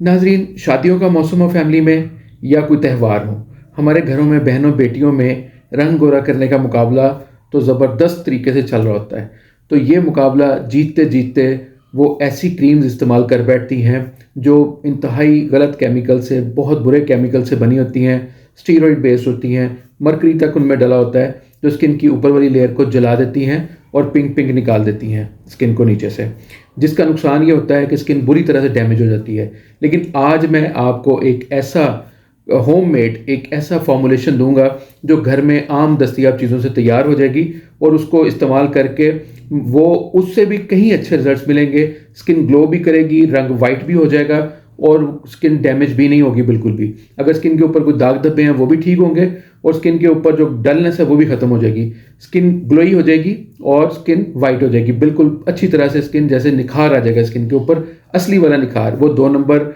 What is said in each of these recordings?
नाजरीन, शादियों का मौसम हो फैमिली में या कोई त्यौहार हो, हमारे घरों में बहनों बेटियों में रंग गोरा करने का मुकाबला तो ज़बरदस्त तरीके से चल रहा होता है। तो ये मुकाबला जीतते जीतते वो ऐसी क्रीम्स इस्तेमाल कर बैठती हैं जो इंतहाई गलत केमिकल से, बहुत बुरे केमिकल से बनी होती हैं, स्टीरॉयड बेस्ड होती हैं, मरकरी तक उनमें डला होता है जो स्किन की ऊपर वाली लेयर को जला देती हैं और पिंक पिंक निकाल देती हैं स्किन को नीचे से, जिसका नुकसान ये होता है कि स्किन बुरी तरह से डैमेज हो जाती है। लेकिन आज मैं आपको एक ऐसा होममेड एक ऐसा फॉर्मुलेशन दूंगा जो घर में आम दस्तयाब चीज़ों से तैयार हो जाएगी और उसको इस्तेमाल करके वो उससे भी कहीं अच्छे रिजल्ट्स मिलेंगे। स्किन ग्लो भी करेगी, रंग वाइट भी हो जाएगा और स्किन डैमेज भी नहीं होगी बिल्कुल भी। अगर स्किन के ऊपर कोई दाग धब्बे हैं वो भी ठीक होंगे और स्किन के ऊपर जो डलनेस है वो भी खत्म हो जाएगी। स्किन ग्लोई हो जाएगी और स्किन वाइट हो जाएगी, बिल्कुल अच्छी तरह से स्किन जैसे निखार आ जाएगा स्किन के ऊपर, असली वाला निखार, वो 2 नंबर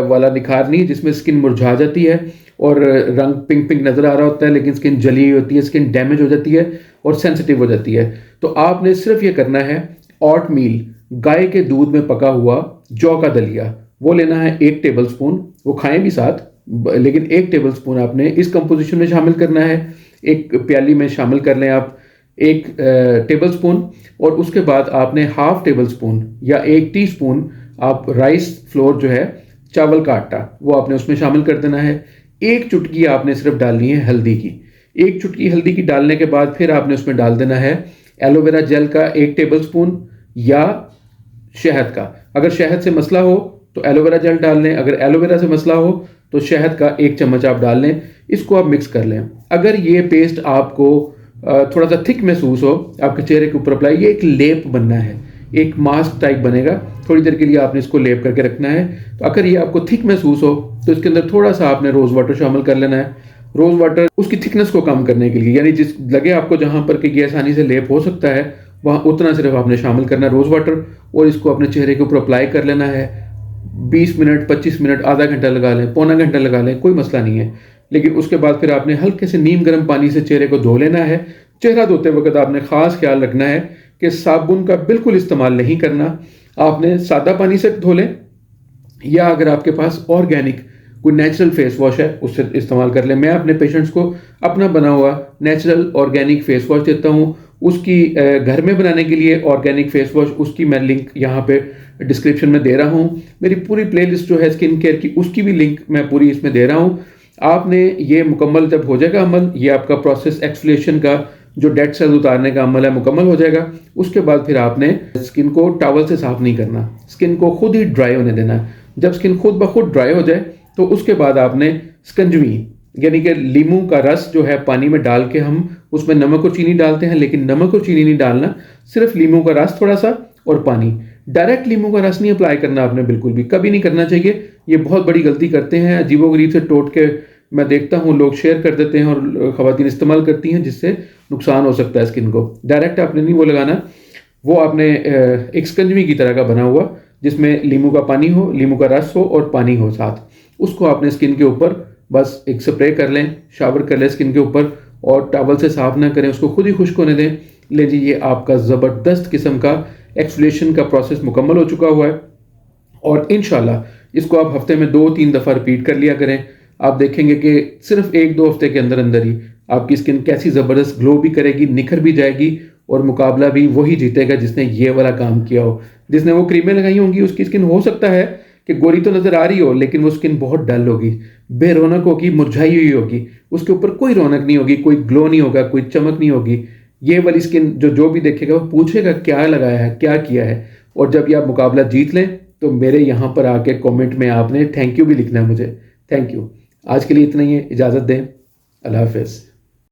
वाला निखार नहीं जिसमें स्किन मुरझा जाती है और रंग पिंक पिंक नजर आ रहा होता है लेकिन स्किन जली हुई होती है, स्किन डैमेज हो जाती है और सेंसिटिव हो जाती है। तो आपने सिर्फ ये करना है, ऑट मील, गाय के दूध में पका हुआ जौ का दलिया, वो लेना है 1 टेबल स्पून। वो खाएं भी साथ, लेकिन 1 टेबल स्पून आपने इस कंपोजिशन में शामिल करना है। एक प्याली में शामिल कर लें आप 1 टेबल स्पून और उसके बाद आपने ½ टेबल स्पून या 1 टीस्पून आप राइस फ्लोर जो है, चावल का आटा, वो आपने उसमें शामिल कर देना है। 1 चुटकी आपने सिर्फ डालनी है हल्दी की। 1 चुटकी हल्दी की डालने के बाद फिर आपने उसमें डाल देना है एलोवेरा जेल का 1 टेबल स्पून या शहद का। अगर शहद से मसला हो तो एलोवेरा जेल डाल लें, अगर एलोवेरा से मसला हो तो शहद का 1 चम्मच आप डाल लें। इसको आप मिक्स कर लें। अगर ये पेस्ट आपको थोड़ा सा थिक महसूस हो आपके चेहरे के ऊपर अप्लाई, ये एक लेप बनना है, एक मास्क टाइप बनेगा। थोड़ी देर के लिए आपने इसको लेप करके रखना है। तो अगर ये आपको थिक महसूस हो तो इसके अंदर थोड़ा सा आपने रोज़ वाटर शामिल कर लेना है। रोज़ वाटर उसकी थिकनेस को कम करने के लिए, यानी जिस लगे आपको जहाँ पर कि ये आसानी से लेप हो सकता है वहाँ उतना सिर्फ आपने शामिल करना है रोज़ वाटर, और इसको अपने चेहरे के ऊपर अप्लाई कर लेना है। 20 मिनट, 25 मिनट, आधा घंटा लगा लें, पौना घंटा लगा लें, कोई मसला नहीं है। लेकिन उसके बाद फिर आपने हल्के से नीम गर्म पानी से चेहरे को धो लेना है। चेहरा धोते वक्त आपने खास ख्याल रखना है कि साबुन का बिल्कुल इस्तेमाल नहीं करना। आपने सादा पानी से धो लें या अगर आपके पास ऑर्गेनिक कोई नेचुरल फेस वॉश है उससे इस्तेमाल कर लें। मैं अपने पेशेंट्स को अपना बना हुआ नेचुरल ऑर्गेनिक फेस वॉश देता हूँ। उसकी घर में बनाने के लिए ऑर्गेनिक फेस वॉश, उसकी मैं लिंक यहाँ पे डिस्क्रिप्शन में दे रहा हूँ। मेरी पूरी प्लेलिस्ट जो है स्किन केयर की, उसकी भी लिंक मैं पूरी इसमें दे रहा हूँ। आपने ये मुकम्मल जब हो जाएगा अमल, ये आपका प्रोसेस एक्सफोलिएशन का जो डेड सेल्स उतारने का अमल है मुकम्मल हो जाएगा। उसके बाद फिर आपने स्किन को टॉवल से साफ नहीं करना, स्किन को खुद ही ड्राई होने देना। जब स्किन खुद ब खुद ड्राई हो जाए तो उसके बाद आपने स्कंजवी, यानी कि लीमू का रस जो है पानी में डाल के, हम उसमें नमक और चीनी डालते हैं लेकिन नमक और चीनी नहीं डालना, सिर्फ लीमू का रस थोड़ा सा और पानी। डायरेक्ट लीमू का रस नहीं अप्लाई करना आपने, बिल्कुल भी कभी नहीं करना चाहिए। ये बहुत बड़ी गलती करते हैं, अजीबोगरीब से टोट के मैं देखता हूँ लोग शेयर कर देते हैं और ख़वातीन इस्तेमाल करती हैं जिससे नुकसान हो सकता है स्किन को। डायरेक्ट आपने नहीं वो लगाना, वो आपने एक स्कंजवी की तरह का बना हुआ जिसमें लीमू का पानी हो, लीमू का रस हो और पानी हो साथ, उसको आपने स्किन के ऊपर बस एक स्प्रे कर लें, शावर कर लें स्किन के ऊपर और टॉवल से साफ ना करें, उसको खुद ही खुश्क होने दें। ले जी, ये आपका ज़बरदस्त किस्म का एक्सफोलिएशन का प्रोसेस मुकम्मल हो चुका हुआ है और इंशाल्लाह इसको आप हफ्ते में 2-3 दफ़ा रिपीट कर लिया करें। आप देखेंगे कि सिर्फ 1-2 हफ्ते के अंदर अंदर ही आपकी स्किन कैसी ज़बरदस्त ग्लो भी करेगी, निखर भी जाएगी और मुकाबला भी वही जीतेगा जिसने ये वाला काम किया हो। जिसने वो क्रीमें लगाई होंगी उसकी स्किन हो सकता है कि गोरी तो नज़र आ रही हो लेकिन वो स्किन बहुत डल होगी, बेरौनक होगी, मुरझाई हुई होगी, उसके ऊपर कोई रौनक नहीं होगी, कोई ग्लो नहीं होगा, कोई चमक नहीं होगी। ये वाली स्किन जो भी देखेगा वो पूछेगा क्या लगाया है, क्या किया है। और जब ये आप मुकाबला जीत लें तो मेरे यहाँ पर आके कमेंट में आपने थैंक यू भी लिखना है मुझे। Thank you. आज के लिए इतना ही है, इजाज़त दें। अल्लाह हाफ़िज़।